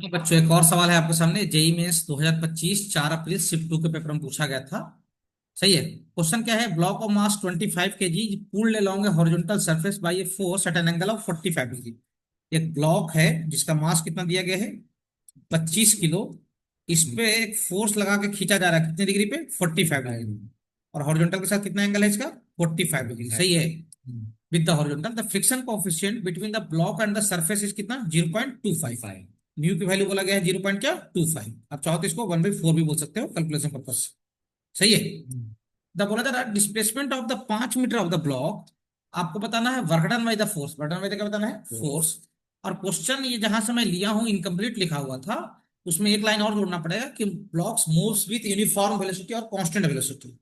हाँ बच्चों, एक और सवाल है आपके सामने। जेई मेंस 2025 4 अप्रैल शिफ्ट 2 के पेपर में पूछा गया था। सही है। क्वेश्चन क्या है? Block of mass 25 kg pulled along A horizontal surface by a force at an angle of 45 degree. एक ब्लॉक है जिसका मास कितना दिया गया है? 25 किलो। इस पे एक फोर्स लगा के खींचा जा रहा है कितने डिग्री पे? 45 डिग्री। और हॉरिजॉन्टल के साथ कितना एंगल है इसका? 45 डिग्री। सही है। With the horizontal the friction coefficient between the block and the surface is कितना? 0.25। म्यू की वैल्यू बोला गया है 0. क्या 25। आप चाहो तो इसको 1/4 भी बोल सकते हो कैलकुलेशन पर्पज से। सही है। द बोला जा रहा है displacement of the 5 meter of the block. आपको बताना है work done by the force. Work done by the क्या बताना है? फोर्स। और क्वेश्चन ये जहां से मैं लिया हूं इनकम्प्लीट लिखा हुआ था, उसमें एक लाइन और जोड़ना पड़ेगा कि blocks moves with uniform velocity और कांस्टेंट वेलोसिटी।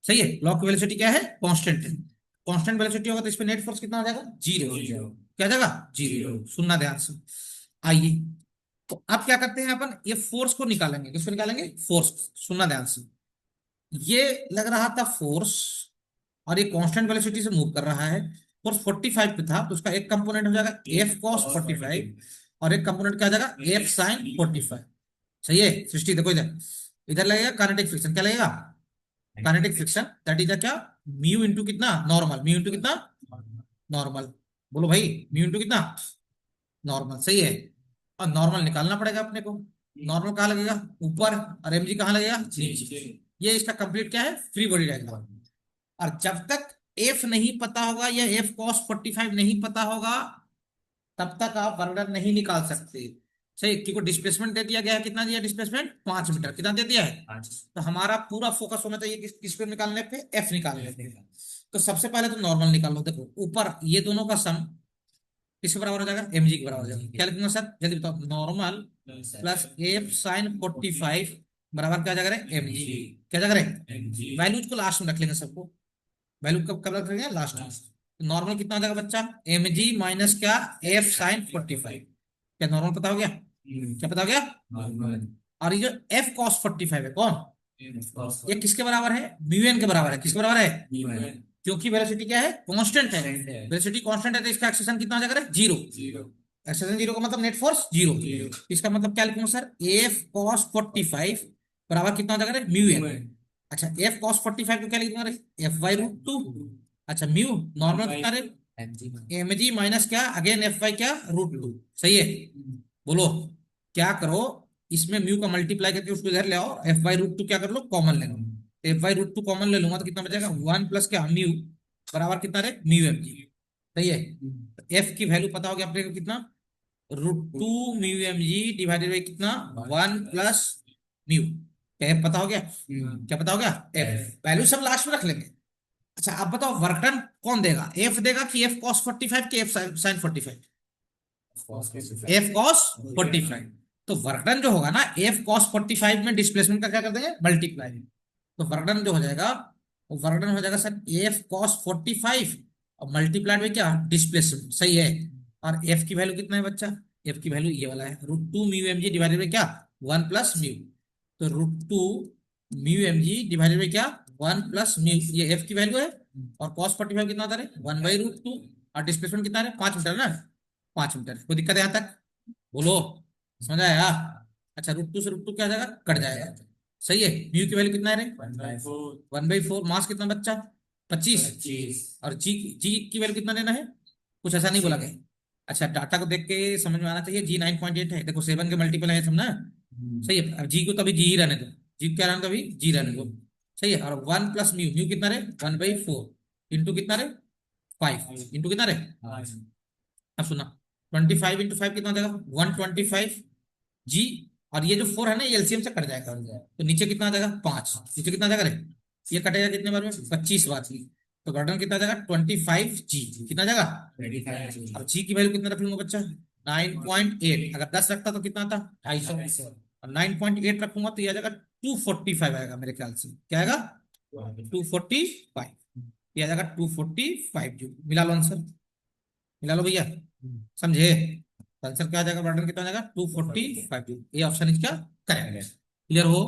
सही है। ब्लॉक की वेलोसिटी क्या है? कांस्टेंट है। कांस्टेंट वेलोसिटी होगा तो इस पे नेट फोर्स कितना हो जाएगा? जीरो। क्या जाएगा? जीरो। सुनना ध्यान से। आइए, तो अब क्या करते हैं अपन? ये फोर्स को निकालेंगे। किसको निकालेंगे? फोर्स। सुनना ध्यान से। ये लग रहा था फोर्स, और ये कांस्टेंट वेलोसिटी से मूव कर रहा है। फोर्स 45 पे था, तो उसका एक कंपोनेंट हो जाएगा एफ कॉस 45, और एक कंपोनेंट क्या हो जाएगा? F sine 45। सही है। सृष्टि देखो इधर। इधर लगेगा काइनेटिक फ्रिक्शन। क्या लगेगा? Kinetic friction. दैट इज क्या? म्यू इंटू कितना? नॉर्मल। म्यू इंटू कितना? नॉर्मल। बोलो भाई। म्यू इंटू कितना? नॉर्मल। सही है। और नॉर्मल निकालना पड़ेगा अपने को। नॉर्मल कहाँ लगेगा? ऊपर। और एमजी कहाँ लगेगा? नीचे। ये इसका कंप्लीट क्या है? Free body diagram. और जब तक एफ नहीं पता होगा या एफ कॉस 45 नहीं पता होगा, तब तक आप वर्कडन नहीं निकाल सकते। सही, क्योंकि डिस्प्लेसमेंट दे दिया गया है। कितना दिया डिस्प्लेसमेंट? 5 मीटर। कितना दे दिया है? तो हमारा पूरा फोकस होना चाहिए किस पे निकालने पे? एफ निकालने पे। तो सबसे पहले तो नॉर्मल निकाल लो। देखो ऊपर ये दोनों का सम किसके बराबर हो जाएगा? एमजी के बराबर हो जाएगा। क्या लिखूंगा सर? जल्दी बताओ। नॉर्मल प्लस एफ साइन 45 बराबर क्या जाएगा? एमजी। क्या जाएगा? वैल्यूज को लास्ट में रख लेंगे सबको। वैल्यू कब कब रख लेंगे? लास्ट में। नॉर्मल कितना हो जाएगा बच्चा? एम जी माइनस क्या? F sine 45। क्या नॉर्मल पता हो गया? क्या पता हो गया? और ये जो एफ कॉस 45 है कौन? ये किसके बराबर है? म्यू एन के बराबर है। किसके बराबर है? क्योंकि वेलोसिटी क्या है? कांस्टेंट है। वेलोसिटी कांस्टेंट है तो इसका एक्सेशन कितना हो जाएगा? जीरो। एक्सेशन जीरो का मतलब नेट फोर्स जीरो। इसका मतलब क्या लिखूंगा सर? एफ कॉस 45 बराबर कितना हो जाएगा? Mu N. अच्छा, एफ कॉस 45 को क्या लिख दूंगा? F Y root two. अच्छा, म्यू नॉर्मल कितना रहे? एम जी माइनस क्या? अगेन एफ वाई क्या? Root two. सही है। बोलो क्या करो? इसमें म्यू का मल्टीप्लाई करके उसको इधर ले आओ। एफ वाई रूट टू क्या कर लो? कॉमन ले लो। F Y root two common ले लूंगा तो कितना बचेगा? 1 प्लस क्या? म्यू बराबर कितना रहे? Mu M G. सही है। एफ की वैल्यू पता होगी अपने को कितना? Root two mu M G divided by कितना? 1 प्लस म्यू। क्या F पता हो गया? क्या पता हो गया? एफ वैल्यू सब लास्ट में रख लेंगे। अच्छा आप बताओ वर्क डन कौन देगा? एफ देगा कि एफ कॉस 45 की एफ साइन 45? F cos 45। तो वर्क डन जो होगा ना, एफ कॉस 45 में डिस्प्लेसमेंट का क्या कर देंगे? मल्टीप्लाई। तो वर्क डन जो हो जाएगा, वो वर्क डन हो जाएगा सर एफ कॉस 45 और मल्टीप्लाइड में क्या? डिस्प्लेसमेंट। सही है। और एफ की वैल्यू कितना है बच्चा? एफ की वैल्यू ये वाला है, root two mu M G divided by क्या? 1 प्लस म्यू। तो root two mu M G divided by क्या? 1 प्लस म्यू। ये एफ की वैल्यू है। और कॉस 45 कितना आता है? 1/√2। और डिस्प्लेसमेंट कितना है? 5 मीटर ना। 5 मीटर। कोई दिक्कत है यहाँ तक? बोलो। समझ आया? अच्छा, रूट टू से रूट टू क्या आ जाएगा? कट जाएगा। सही है। म्यू की वैल्यू कितना है रे? 1/4। मास कितना बच्चा? 25। और जी, जी की वैल्यू कितना लेना है? कुछ ऐसा नहीं बोला गया। अच्छा, डाटा को देख के समझ में आना चाहिए। जी 9.8 है। देखो 7 के मल्टीपल है सब ना। सही है। अब जी को तो अभी जी ही रहने दो। जी क्या रहने दो? अभी जी रहने दो। सही है। और 1 प्लस म्यू। म्यू कितना रे? 1/4 इंटू कितना रे? 5 इंटू कितना रे? अब सुना। 25 इंटू 5 कितना हो जाएगा? 125 जी। और ये जो 4 है ना, ये एलसीएम से कट जाएगा। तो नीचे कितना आ जाएगा? 5। नीचे कितना आ जाएगा रे? ये कटेगा कितने बार में? 25 बार। तो घटन कितना आ जाएगा? 25 जी। कितना आ जाएगा? अब जी की वैल्यू कितना रख लूंगा बच्चा? 9.8। अगर 10 रखता तो कितना आता? 250। और 9.8 रखूंगा तो ये आ जाएगा 245 आएगा मेरे ख्याल से। क्या आएगा? 245। ये आ जाएगा 245 जी। मिला लो आंसर। मिला लो भैया। समझे? आंसर क्या आ जाएगा? बर्डन कितना आ जाएगा? 245। ये ऑप्शन इसका करेक्ट है। क्लियर हो?